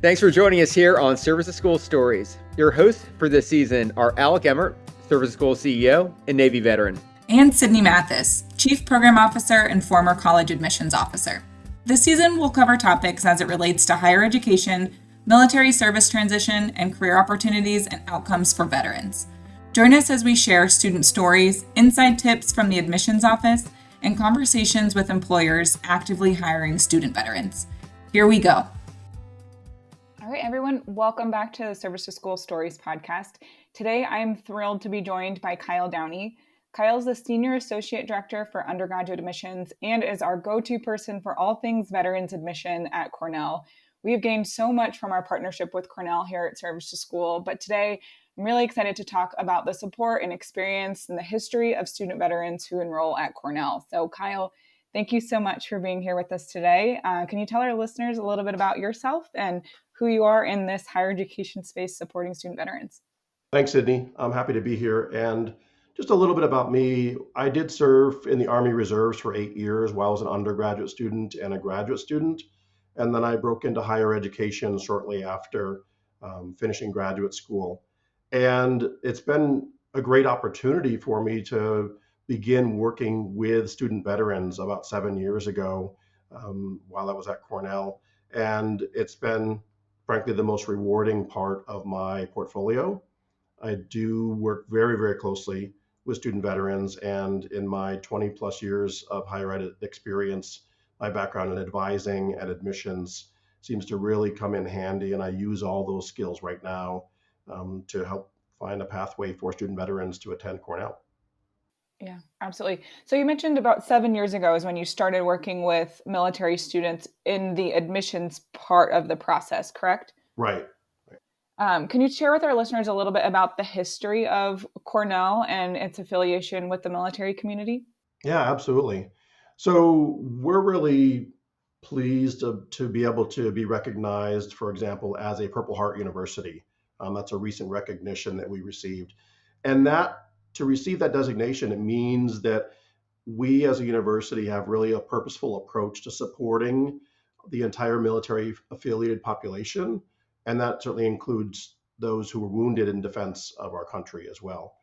Thanks for joining us here on Service to School Stories. Your hosts for this season are Alec Emmert, Service to School CEO and Navy veteran, and Sydney Mathis, Chief Program Officer and former college admissions officer. This season will cover topics as it relates to higher education, military service transition, and career opportunities and outcomes for veterans. Join us as we share student stories, inside tips from the admissions office, and conversations with employers actively hiring student veterans. Here we go. All right, everyone, welcome back to the Service to School Stories podcast. Today, I am thrilled to be joined by Kyle Downey. Kyle's the Senior Associate Director for Undergraduate Admissions and is our go-to person for all things veterans admission at Cornell. We have gained so much from our partnership with Cornell here at Service to School, but today I'm really excited to talk about the support and experience and the history of student veterans who enroll at Cornell. So Kyle, thank you so much for being here with us today. Can you tell our listeners a little bit about yourself and who you are in this higher education space supporting student veterans? Thanks, Sydney. I'm happy to be here. And just a little bit about me. I did serve in the Army Reserves for 8 years while I was an undergraduate student and a graduate student. And then I broke into higher education shortly after finishing graduate school. And it's been a great opportunity for me to begin working with student veterans about 7 years ago while I was at Cornell. And it's been, frankly, the most rewarding part of my portfolio. I do work very, very closely with student veterans, and in my 20 plus years of higher ed experience, my background in advising and admissions seems to really come in handy, and I use all those skills right now to help find a pathway for student veterans to attend Cornell. Yeah, absolutely. So you mentioned about 7 years ago is when you started working with military students in the admissions part of the process, correct? Right. Can you share with our listeners a little bit about the history of Cornell and its affiliation with the military community? Yeah, absolutely. So we're really pleased to be able to be recognized, for example, as a Purple Heart University. That's a recent recognition that we received. And that to receive that designation, it means that we as a university have really a purposeful approach to supporting the entire military affiliated population. And that certainly includes those who were wounded in defense of our country as well.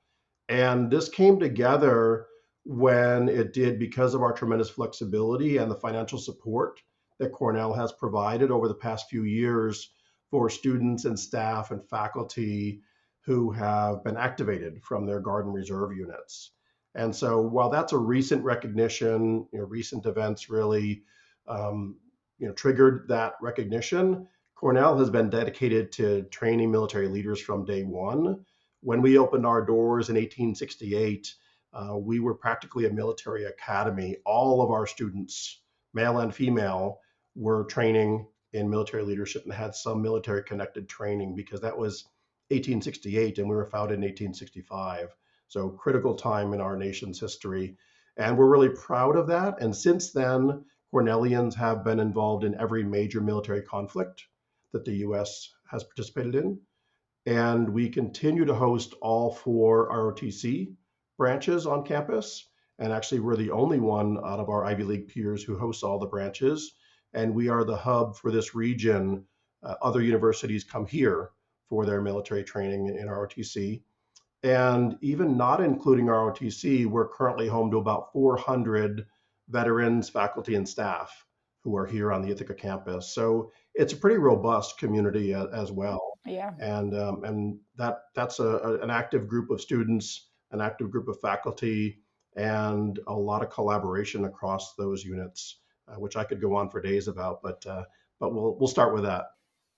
And this came together when it did because of our tremendous flexibility and the financial support that Cornell has provided over the past few years for students and staff and faculty who have been activated from their Guard and Reserve units. And so while that's a recent recognition, recent events really triggered that recognition, Cornell has been dedicated to training military leaders from day one. When we opened our doors in 1868, we were practically a military academy. All of our students, male and female, were training in military leadership and had some military connected training because that was 1868 and we were founded in 1865. So critical time in our nation's history. And we're really proud of that. And since then, Cornellians have been involved in every major military conflict that the US has participated in. And we continue to host all 4 ROTC branches on campus. And actually, we're the only one out of our Ivy League peers who hosts all the branches. And we are the hub for this region. Other universities come here for their military training in ROTC. And even not including ROTC, we're currently home to about 400 veterans, faculty, and staff who are here on the Ithaca campus. So it's a pretty robust community as well. Yeah. And that's an active group of students, an active group of faculty, and a lot of collaboration across those units, which I could go on for days about, but we'll start with that.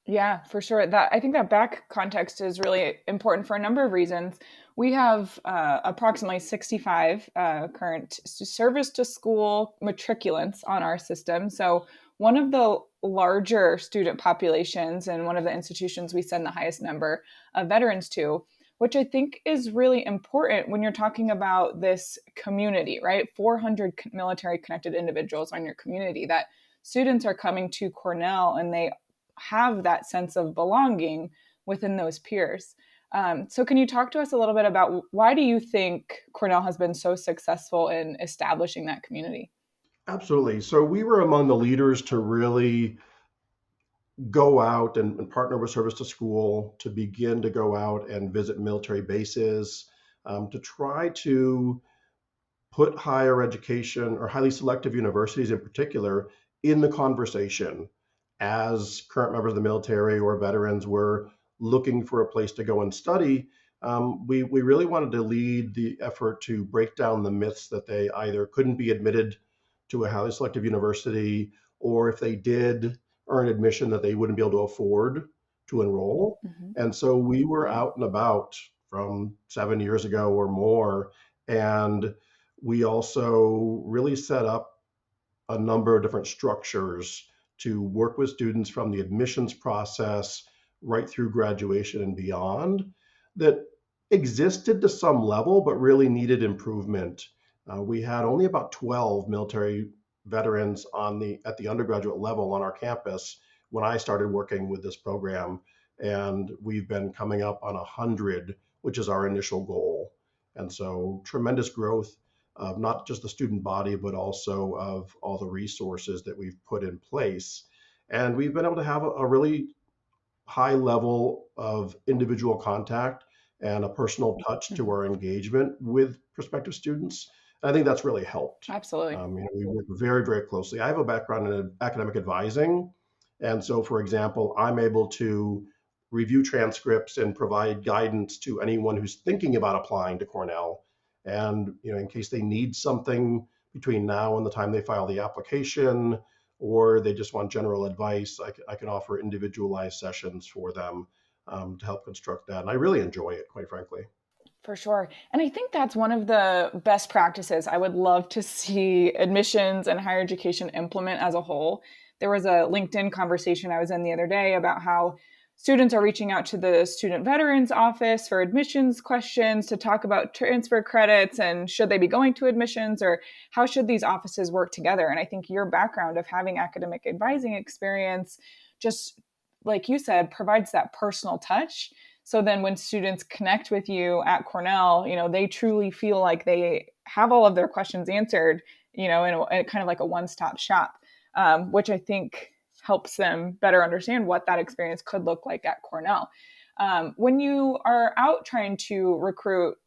Yeah, for sure. I think that back context is really important for a number of reasons. We have approximately 65 current service to school matriculants on our system. So one of the larger student populations and one of the institutions we send the highest number of veterans to, which I think is really important when you're talking about this community, right? 400 military connected individuals on your community, that students are coming to Cornell and they have that sense of belonging within those peers. So can you talk to us a little bit about why do you think Cornell has been so successful in establishing that community? Absolutely. So we were among the leaders to really go out and partner with Service to School to begin to go out and visit military bases, to try to put higher education or highly selective universities in particular in the conversation as current members of the military or veterans were looking for a place to go and study. We really wanted to lead the effort to break down the myths that they either couldn't be admitted to a highly selective university, or if they did earn admission, that they wouldn't be able to afford to enroll. Hmm. And so we were Right. out and about from 7 years ago or more, and we also really set up a number of different structures to work with students from the admissions process right through graduation and beyond that existed to some level but really needed improvement. We had only about 12 military veterans at the undergraduate level on our campus when I started working with this program, and we've been coming up on 100, which is our initial goal. And so tremendous growth of not just the student body, but also of all the resources that we've put in place. And we've been able to have a really high level of individual contact and a personal touch to Hmm. our engagement with prospective students. And I think that's really helped. Absolutely. We work very, very closely. I have a background in academic advising. And so, for example, I'm able to review transcripts and provide guidance to anyone who's thinking about applying to Cornell. And, in case they need something between now and the time they file the application, or they just want general advice, I can offer individualized sessions for them, to help construct that. And I really enjoy it, quite frankly. For sure. And I think that's one of the best practices I would love to see admissions and higher education implement as a whole. There was a LinkedIn conversation I was in the other day about how students are reaching out to the student veterans office for admissions questions to talk about transfer credits and should they be going to admissions, or how should these offices work together. And I think your background of having academic advising experience, just like you said, provides that personal touch. So then when students connect with you at Cornell, they truly feel like they have all of their questions answered, in kind of like a one-stop shop, which I think helps them better understand what that experience could look like at Cornell. When you are out trying to recruit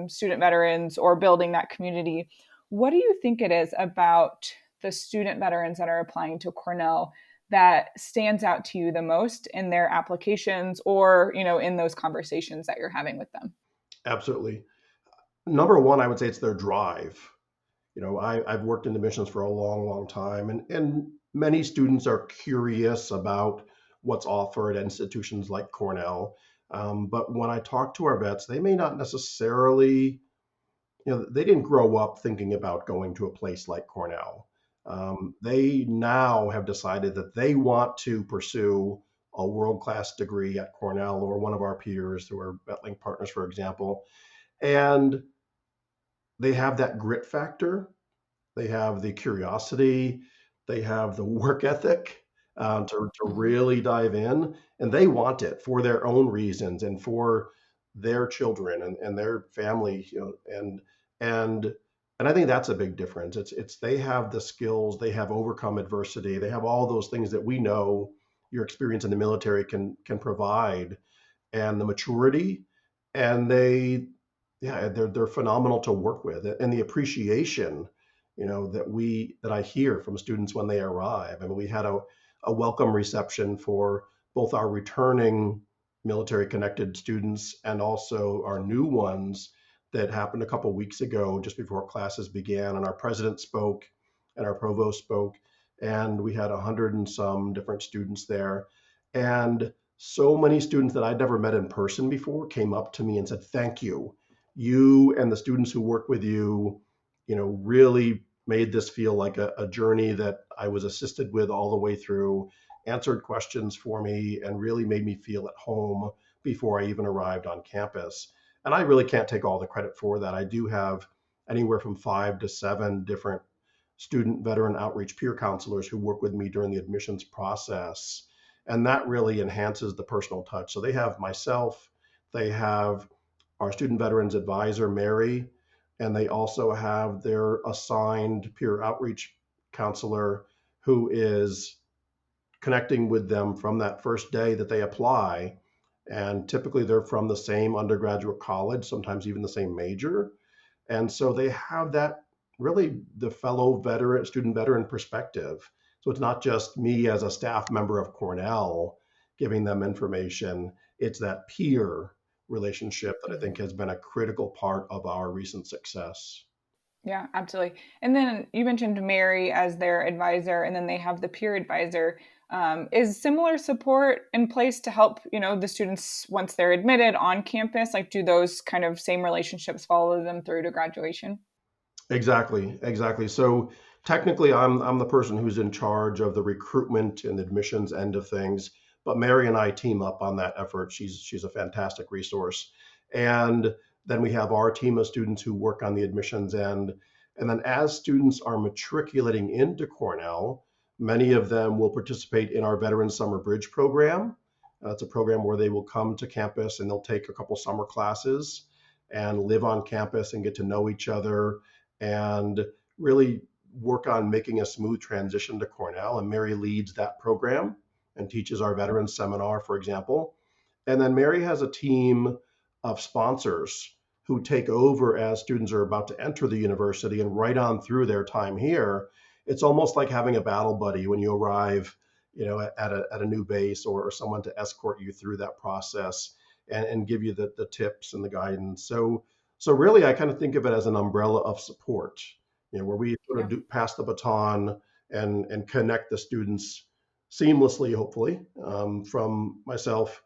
student veterans or building that community, what do you think it is about the student veterans that are applying to Cornell that stands out to you the most in their applications, or in those conversations that you're having with them? Absolutely. Number one, I would say it's their drive. I've worked in admissions for a long, long time, and many students are curious about what's offered at institutions like Cornell. But when I talk to our vets, they may not necessarily, they didn't grow up thinking about going to a place like Cornell. They now have decided that they want to pursue a world-class degree at Cornell or one of our peers who are VetLink partners, for example. And they have that grit factor, they have the curiosity, they have the work ethic, to Mhm. really dive in, and they want it for their own reasons and for their children and their family, and and I think that's a big difference. It's they have the skills, they have overcome adversity, they have all those things that we know your experience in the military can provide, and the maturity, and they're phenomenal to work with, and the appreciation, that I hear from students when they arrive. I mean, we had a welcome reception for both our returning military connected students and also our new ones that happened a couple of weeks ago just before classes began, and our president spoke and our provost spoke, and we had 100 and some different students there. And so many students that I'd never met in person before came up to me and said, "Thank you. You and the students who work with you, really made this feel like a journey that I was assisted with all the way through, answered questions for me, and really made me feel at home before I even arrived on campus." And I really can't take all the credit for that. I do have anywhere from 5 to 7 different student veteran outreach peer counselors who work with me during the admissions process. And that really enhances the personal touch. So they have myself, they have our student veterans advisor, Mary, and they also have their assigned peer outreach counselor who is connecting with them from that first day that they apply. And typically they're from the same undergraduate college, sometimes even the same major. And so they have that really the fellow veteran, student veteran perspective. So it's not just me as a staff member of Cornell giving them information, it's that peer relationship that I think has been a critical part of our recent success. Yeah, absolutely. And then you mentioned Mary as their advisor, and then they have the peer advisor. Is similar support in place to help, the students once they're admitted on campus? Like, do those kind of same relationships follow them through to graduation? Exactly. So technically, I'm the person who's in charge of the recruitment and admissions end of things. But Mary and I team up on that effort. She's a fantastic resource. And then we have our team of students who work on the admissions end. And then as students are matriculating into Cornell, many of them will participate in our Veterans Summer Bridge program. It's a program where they will come to campus and they'll take a couple summer classes and live on campus and get to know each other and really work on making a smooth transition to Cornell. And Mary leads that program and teaches our veterans seminar, for example. And then Mary has a team of sponsors who take over as students are about to enter the university and right on through their time here. It's almost like having a battle buddy when you arrive, at a new base, or someone to escort you through that process and give you the tips and the guidance. So really, I kind of think of it as an umbrella of support, where we sort Yeah. of pass the baton and connect the students seamlessly, hopefully, from myself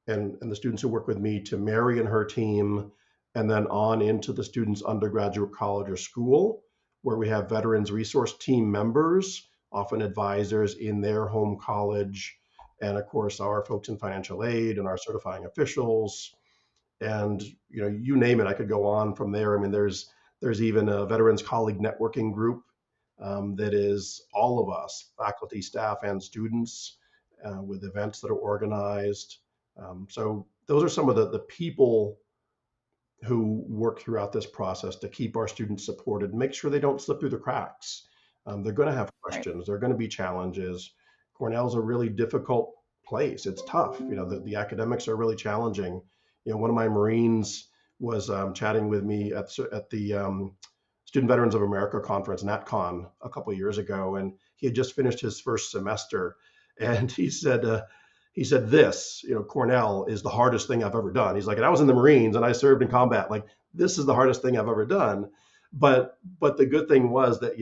and the students who work with me to Mary and her team, and then on into the students' undergraduate college or school, where we have veterans resource team members, often advisors in their home college, and of course our folks in financial aid and our certifying officials, and you name it. I could go on from there. I mean, there's even a veterans colleague networking group that is all of us, faculty, staff, and students, with events that are organized. So those are some of the people who work throughout this process to keep our students supported, make sure they don't slip through the cracks. They're going to have Right. questions. There are going to be challenges. Cornell's a really difficult place. It's tough. The academics are really challenging. One of my Marines was chatting with me at the Student Veterans of America conference, NatCon, a couple of years ago, and he had just finished his first semester, and he said this, Cornell is the hardest thing I've ever done. He's like, and I was in the Marines and I served in combat. Like, this is the hardest thing I've ever done. But the good thing was that,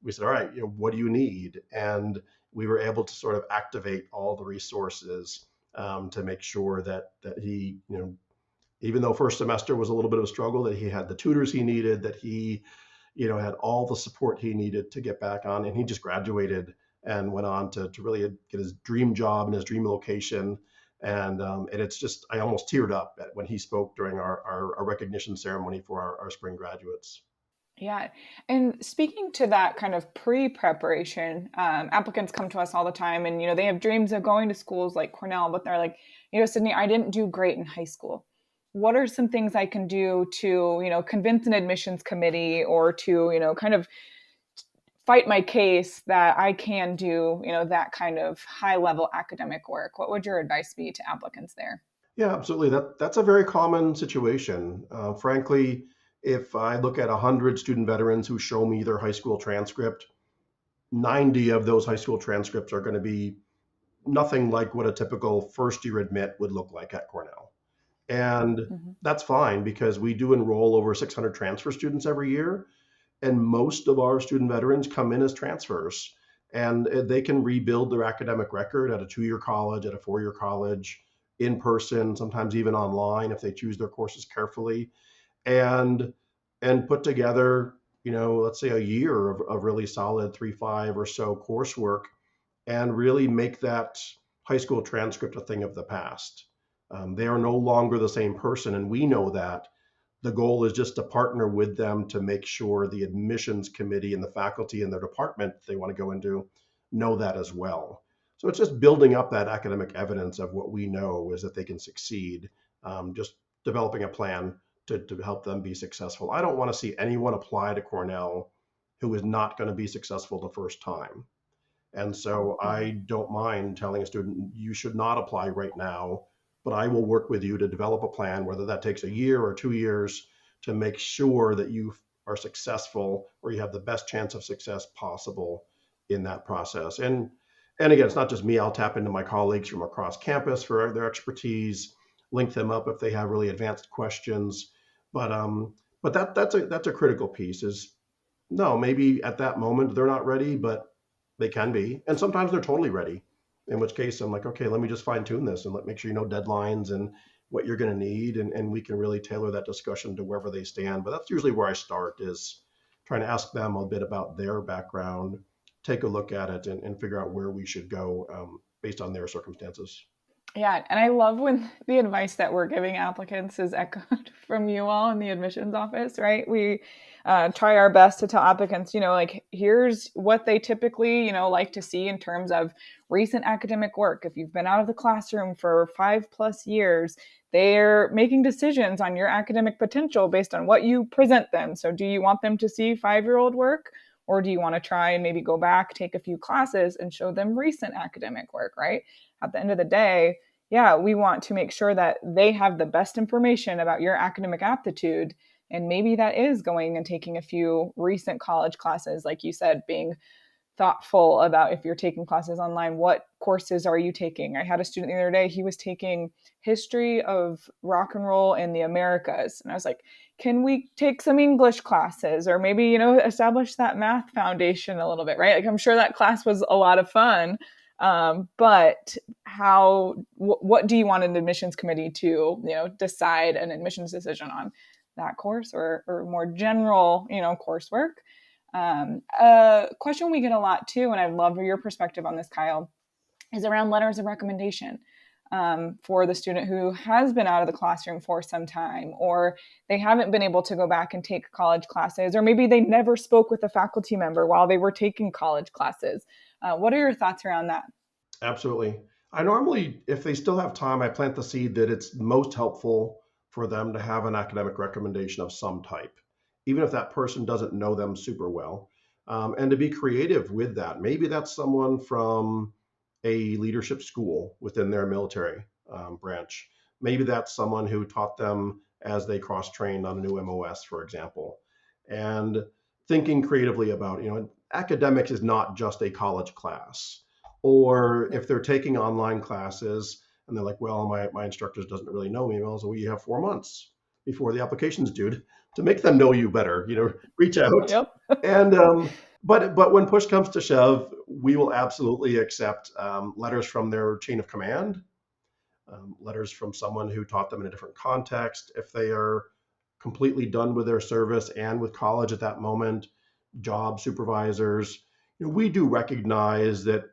we said, all right, what do you need? And we were able to sort of activate all the resources to make sure that he, even though first semester was a little bit of a struggle, that he had the tutors he needed, that he, had all the support he needed to get back on. And he just graduated and went on to really get his dream job and his dream location. And it's just, I almost teared up when he spoke during our recognition ceremony for our spring graduates. Yeah. And speaking to that kind of pre-preparation, applicants come to us all the time and, they have dreams of going to schools like Cornell, but they're like, Sydney, I didn't do great in high school. What are some things I can do to, convince an admissions committee or to, kind of fight my case that I can do, that kind of high level academic work? What would your advice be to applicants there? Yeah, absolutely. That's a very common situation. Frankly, if I look at 100 student veterans who show me their high school transcript, 90 of those high school transcripts are going to be nothing like what a typical first year admit would look like at Cornell. And Mhm. that's fine because we do enroll over 600 transfer students every year. And most of our student veterans come in as transfers, and they can rebuild their academic record at a 2-year college, at a 4-year college, in person, sometimes even online if they choose their courses carefully, and put together, let's say a year of really solid 3-5 or so coursework, and really make that high school transcript a thing of the past. They are no longer the same person, and we know that. The goal is just to partner with them to make sure the admissions committee and the faculty in their department they want to go into know that as well. So it's just building up that academic evidence of what we know is that they can succeed, just developing a plan to help them be successful. I don't want to see anyone apply to Cornell who is not going to be successful the first time. And so I don't mind telling a student, you should not apply right now, but I will work with you to develop a plan, whether that takes a year or 2 years, to make sure that you are successful or you have the best chance of success possible in that process. And again, it's not just me. I'll tap into my colleagues from across campus for their expertise, link them up if they have really advanced questions. But that's a critical piece. Is no, maybe at that moment they're not ready, but they can be. And sometimes they're totally ready. In which case I'm like, okay, let me just fine tune this and make sure you know deadlines and what you're going to need, and we can really tailor that discussion to wherever they stand. But that's usually where I start, is trying to ask them a bit about their background, take a look at it, and figure out where we should go based on their circumstances. Yeah, and I love when the advice that we're giving applicants is echoed from you all in the admissions office, right? We try our best to tell applicants, like, here's what they typically, like to see in terms of recent academic work. If you've been out of the classroom for 5+ years, they're making decisions on your academic potential based on what you present them. So do you want them to see 5-year-old work? Or do you want to try and maybe go back, take a few classes and show them recent academic work, right? At the end of the day, yeah, we want to make sure that they have the best information about your academic aptitude. And maybe that is going and taking a few recent college classes, like you said, being thoughtful about, if you're taking classes online, what courses are you taking? I had a student the other day, he was taking history of rock and roll in the Americas. And I was like, can we take some English classes, or maybe, establish that math foundation a little bit, right? Like, I'm sure that class was a lot of fun. But what do you want an admissions committee to, decide an admissions decision on that course, or more general, coursework? A question we get a lot too, and I'd love your perspective on this, Kyle, is around letters of recommendation for the student who has been out of the classroom for some time, or they haven't been able to go back and take college classes, or maybe they never spoke with a faculty member while they were taking college classes. What are your thoughts around that? Absolutely. I normally, if they still have time, I plant the seed that it's most helpful for them to have an academic recommendation of some type, even if that person doesn't know them super well, and to be creative with that. Maybe that's someone from a leadership school within their military branch. Maybe that's someone who taught them as they cross trained on a new MOS, for example. And thinking creatively about, academics is not just a college class. Or if they're taking online classes and they're like, well, my instructor doesn't really know me. Well, so you have 4 months before the application's due to make them know you better, reach out. Yep. And but when push comes to shove, we will absolutely accept letters from their chain of command, letters from someone who taught them in a different context. If they are completely done with their service and with college at that moment, job supervisors, we do recognize that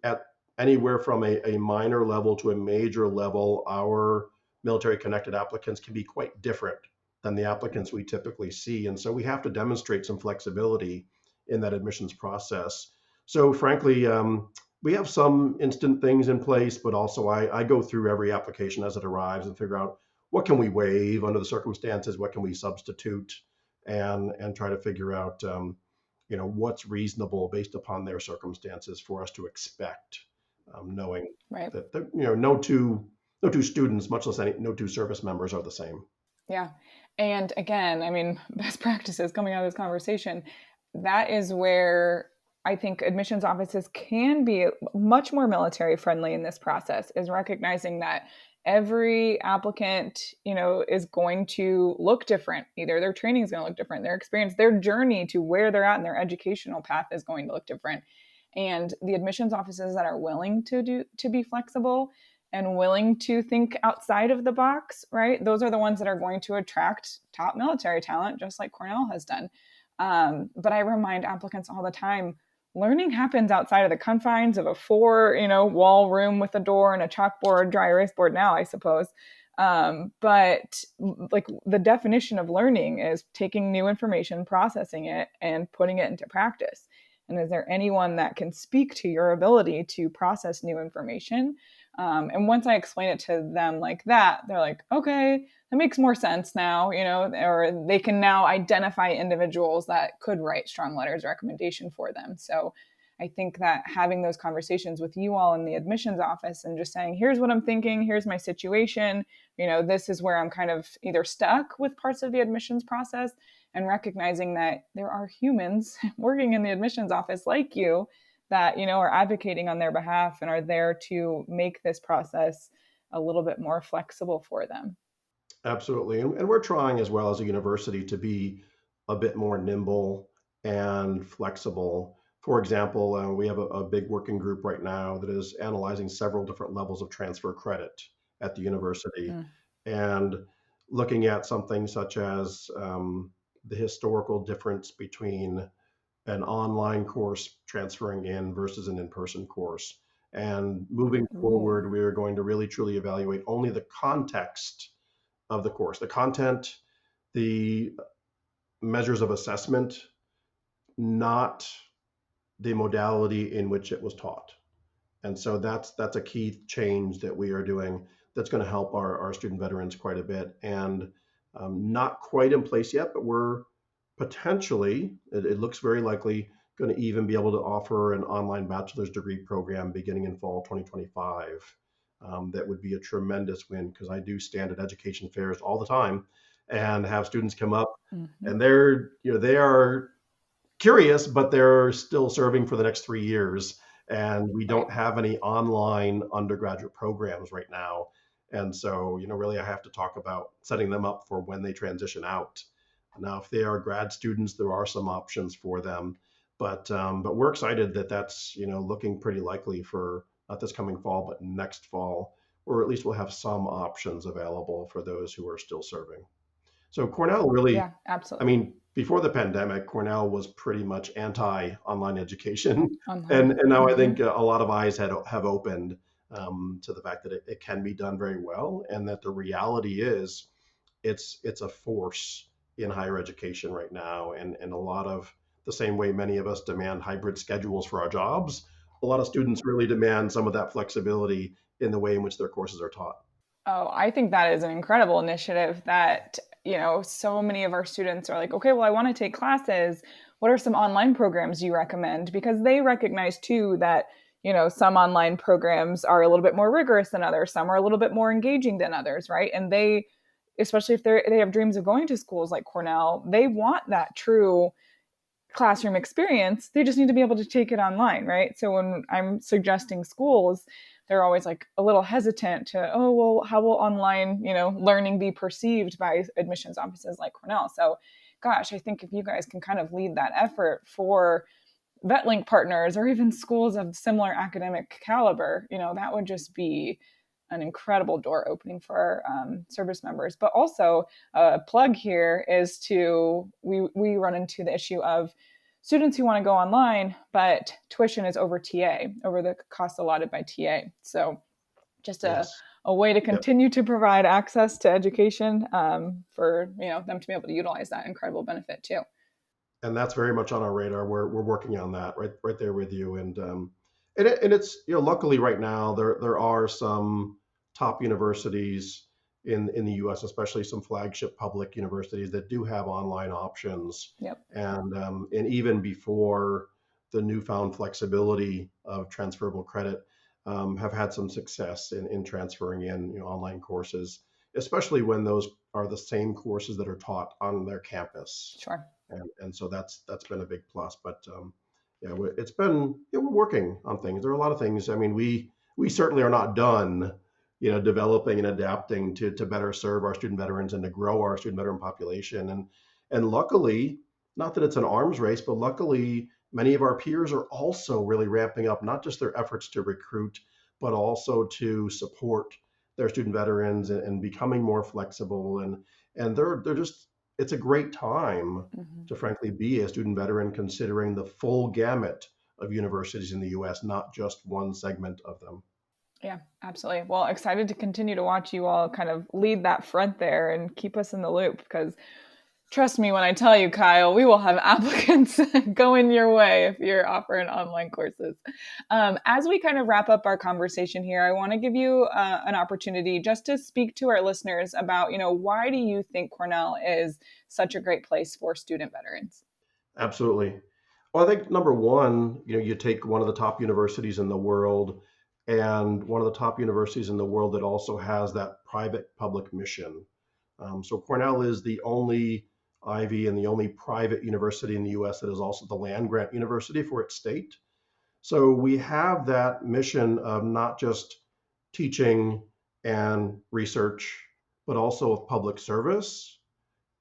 at anywhere from a minor level to a major level, our military connected applicants can be quite different than the applicants we typically see. And so we have to demonstrate some flexibility in that admissions process. So frankly, we have some instant things in place, but also I go through every application as it arrives and figure out what can we waive under the circumstances, what can we substitute, and try to figure out what's reasonable based upon their circumstances for us to expect, knowing Right. that no two students, much less no two service members, are the same. Yeah. And again, I mean, best practices coming out of this conversation, that is where I think admissions offices can be much more military friendly in this process, is recognizing that every applicant, is going to look different. Either their training is going to look different, their experience, their journey to where they're at in their educational path is going to look different. And the admissions offices that are willing to be flexible and willing to think outside of the box, right? Those are the ones that are going to attract top military talent, just like Cornell has done. But I remind applicants all the time, learning happens outside of the confines of a 4-wall room with a door and a chalkboard, dry erase board now, I suppose. But like, the definition of learning is taking new information, processing it, and putting it into practice. And is there anyone that can speak to your ability to process new information? And once I explain it to them like that, they're like, okay, that makes more sense now, or they can now identify individuals that could write strong letters of recommendation for them. So I think that having those conversations with you all in the admissions office and just saying, here's what I'm thinking, here's my situation, this is where I'm kind of either stuck with parts of the admissions process, and recognizing that there are humans working in the admissions office like you that, are advocating on their behalf and are there to make this process a little bit more flexible for them. Absolutely. And we're trying as well as a university to be a bit more nimble and flexible. For example, we have a big working group right now that is analyzing several different levels of transfer credit at the university Mm. and looking at something such as the historical difference between an online course transferring in versus an in-person course. And moving Ooh. forward, we are going to really truly evaluate only the context of the course, the content, the measures of assessment, not the modality in which it was taught. And so that's a key change that we are doing that's going to help our student veterans quite a bit. And not quite in place yet, but we're potentially, it looks very likely, going to even be able to offer an online bachelor's degree program beginning in fall 2025. That would be a tremendous win because I do stand at education fairs all the time and have students come up Mm-hmm. and they are curious, but they're still serving for the next 3 years. And we Right. don't have any online undergraduate programs right now. And so, really, I have to talk about setting them up for when they transition out. Now, if they are grad students, there are some options for them, but we're excited that that's looking pretty likely for not this coming fall, but next fall, or at least we'll have some options available for those who are still serving. So Cornell really, Yeah, I absolutely. mean, before the pandemic, Cornell was pretty much anti online education, and Online. now I Mm-hmm. think a lot of eyes have opened to the fact that it can be done very well, and that the reality is it's a force in higher education right now, and a lot of the same way many of us demand hybrid schedules for our jobs, a lot of students really demand some of that flexibility in the way in which their courses are taught. Oh, I think that is an incredible initiative that, so many of our students are like, okay, well, I want to take classes. What are some online programs you recommend? Because they recognize too that, some online programs are a little bit more rigorous than others. Some are a little bit more engaging than others, right? And they, especially if they have dreams of going to schools like Cornell, they want that true classroom experience. They just need to be able to take it online, right? So when I'm suggesting schools, they're always like a little hesitant to, oh, well, how will online, learning be perceived by admissions offices like Cornell? So, gosh, I think if you guys can kind of lead that effort for VetLink partners or even schools of similar academic caliber, that would just be an incredible door opening for our service members. But also, a plug here is we run into the issue of students who want to go online, but tuition is over the cost allotted by TA. So just Yes. a way to Yep. continue to provide access to education for them to be able to utilize that incredible benefit too. And that's very much on our radar. We're working on that right there with you. And it's luckily right now there are some top universities in the U.S., especially some flagship public universities that do have online options. Yep. And even before the newfound flexibility of transferable credit, have had some success in transferring in online courses, especially when those are the same courses that are taught on their campus. Sure. And so that's been a big plus. But yeah, it's been we're working on things. There are a lot of things. I mean, we certainly are not done, developing and adapting to better serve our student veterans and to grow our student veteran population. And luckily, not that it's an arms race, but luckily many of our peers are also really ramping up not just their efforts to recruit, but also to support their student veterans and becoming more flexible and they're just it's a great time Mm-hmm. to frankly be a student veteran considering the full gamut of universities in the US, not just one segment of them. Yeah, absolutely. Well, excited to continue to watch you all kind of lead that front there and keep us in the loop because trust me when I tell you, Kyle, we will have applicants going your way if you're offering online courses. As we kind of wrap up our conversation here, I want to give you an opportunity just to speak to our listeners about, why do you think Cornell is such a great place for student veterans? Absolutely. Well, I think number one, you take one of the top universities in the world, and one of the top universities in the world that also has that private public mission. So Cornell is the only Ivy and the only private university in the US that is also the land grant university for its state. So we have that mission of not just teaching and research, but also of public service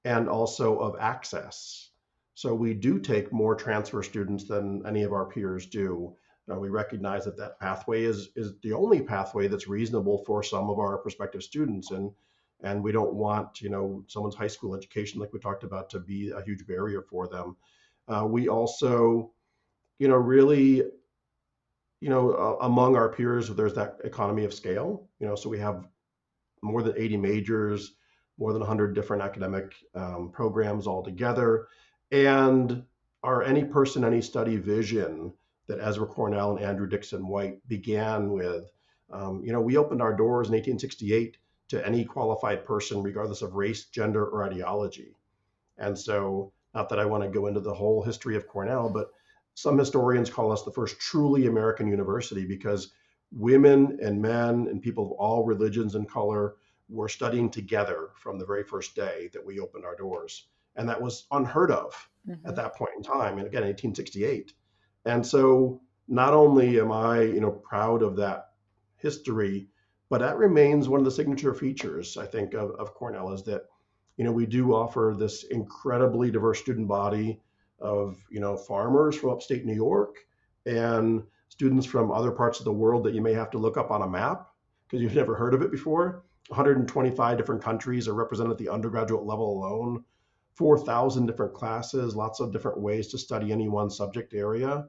and also of access. So we do take more transfer students than any of our peers do. We recognize that that pathway is the only pathway that's reasonable for some of our prospective students, and we don't want someone's high school education, like we talked about, to be a huge barrier for them. We also really among our peers, there's that economy of scale. So we have more than 80 majors, more than 100 different academic programs all together. And our Any Person, Any Study vision that Ezra Cornell and Andrew Dixon White began with, we opened our doors in 1868 to any qualified person, regardless of race, gender, or ideology. And so, not that I want to go into the whole history of Cornell, but some historians call us the first truly American university because women and men and people of all religions and color were studying together from the very first day that we opened our doors. And that was unheard of at that point in time. And again, 1868. And so not only am I, proud of that history, but that remains one of the signature features, I think, of Cornell is that we do offer this incredibly diverse student body of, farmers from upstate New York and students from other parts of the world that you may have to look up on a map because you've never heard of it before. 125 different countries are represented at the undergraduate level alone, 4,000 different classes, lots of different ways to study any one subject area,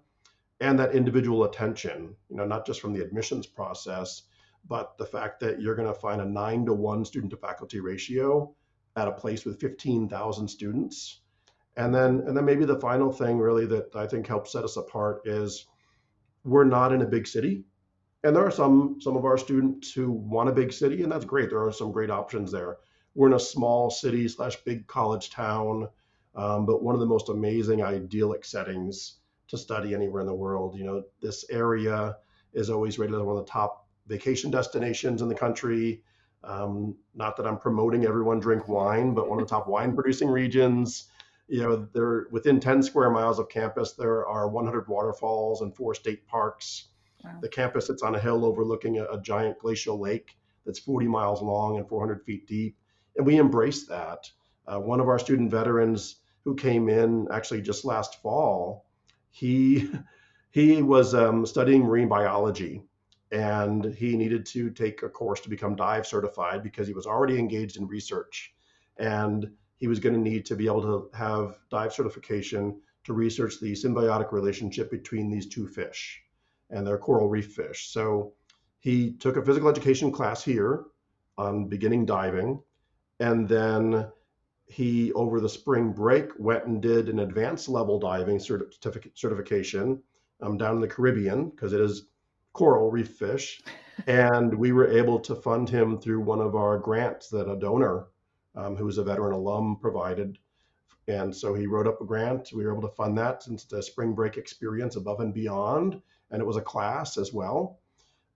and that individual attention, not just from the admissions process, but the fact that you're going to find a 9-to-1 student to faculty ratio at a place with 15,000 students. And then maybe the final thing really that I think helps set us apart is we're not in a big city. And there are some of our students who want a big city, and that's great. There are some great options there. We're in a small city / big college town, but one of the most amazing idyllic settings to study anywhere in the world. This area is always rated as one of the top vacation destinations in the country. Not that I'm promoting everyone drink wine, but one of the top wine producing regions. They're within 10 square miles of campus. There are 100 waterfalls and 4 state parks. Wow. The campus sits on a hill overlooking a giant glacial lake that's 40 miles long and 400 feet deep. And we embrace that. One of our student veterans who came in actually just last fall, he was studying marine biology, and he needed to take a course to become dive certified because he was already engaged in research. And he was going to need to be able to have dive certification to research the symbiotic relationship between these two fish and their coral reef fish. So he took a physical education class here on beginning diving, and then he, over the spring break, went and did an advanced level diving certification down in the Caribbean because it is coral reef fish. And we were able to fund him through one of our grants that a donor who was a veteran alum provided. And so he wrote up a grant. We were able to fund that since the spring break experience above and beyond. And it was a class as well.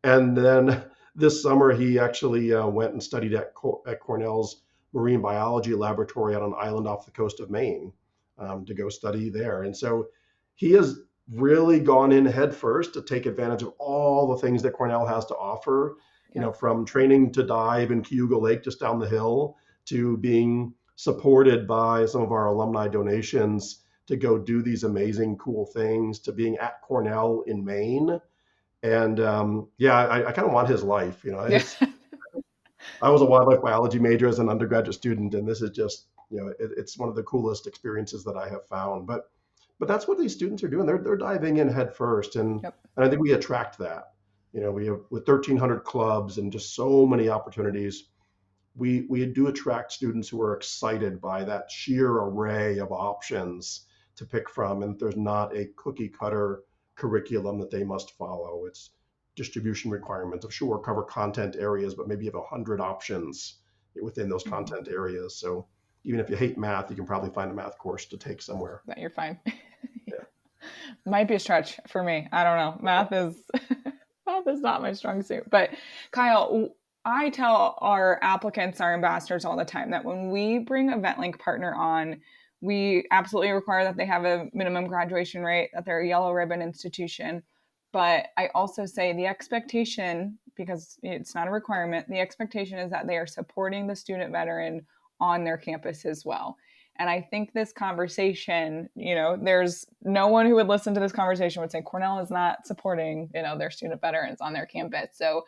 And then this summer, he actually went and studied at Cornell's marine biology laboratory on an island off the coast of Maine to go study there. And so he has really gone in head first to take advantage of all the things that Cornell has to offer, from training to dive in Cayuga Lake just down the hill to being supported by some of our alumni donations to go do these amazing, cool things, to being at Cornell in Maine. And I kind of want his life. I was a wildlife biology major as an undergraduate student, and this is just, it's one of the coolest experiences that I have found. But that's what these students are doing. They're diving in head first, and I think we attract that. We have with 1,300 clubs and just so many opportunities. We do attract students who are excited by that sheer array of options to pick from, and there's not a cookie cutter curriculum that they must follow. It's distribution requirements of sure cover content areas, but maybe you have 100 options within those content areas. So even if you hate math, you can probably find a math course to take somewhere. You're fine. Yeah. Might be a stretch for me. I don't know. Math is not my strong suit. But Kyle, I tell our applicants, our ambassadors all the time that when we bring a VetLink partner on, we absolutely require that they have a minimum graduation rate, that they're a yellow ribbon institution. But I also say the expectation, because it's not a requirement, the expectation is that they are supporting the student veteran on their campus as well. And I think this conversation, there's no one who would listen to this conversation would say Cornell is not supporting, their student veterans on their campus. So,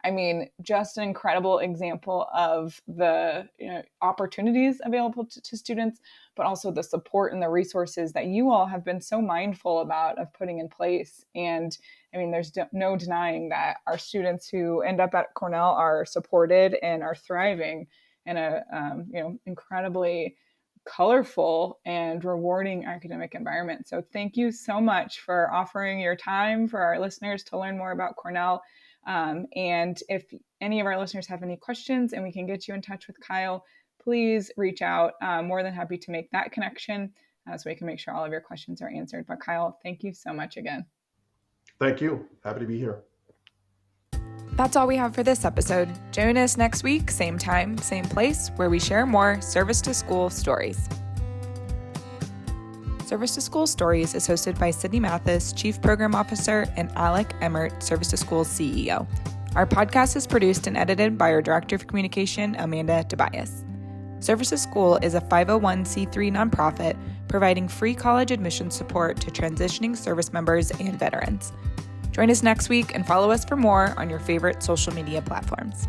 I mean, just an incredible example of the opportunities available to students, but also the support and the resources that you all have been so mindful about of putting in place. And I mean, there's no denying that our students who end up at Cornell are supported and are thriving in a incredibly colorful and rewarding academic environment. So thank you so much for offering your time for our listeners to learn more about Cornell. And if any of our listeners have any questions and we can get you in touch with Kyle, please reach out. More than happy to make that connection so we can make sure all of your questions are answered. But Kyle, thank you so much again. Thank you. Happy to be here. That's all we have for this episode. Join us next week, same time, same place, where we share more Service to School stories. Service to School Stories is hosted by Sydney Mathis, Chief Program Officer, and Alec Emmert, Service to School CEO. Our podcast is produced and edited by our Director of Communication, Amanda Tobias. Service to School is a 501c3 nonprofit providing free college admission support to transitioning service members and veterans. Join us next week and follow us for more on your favorite social media platforms.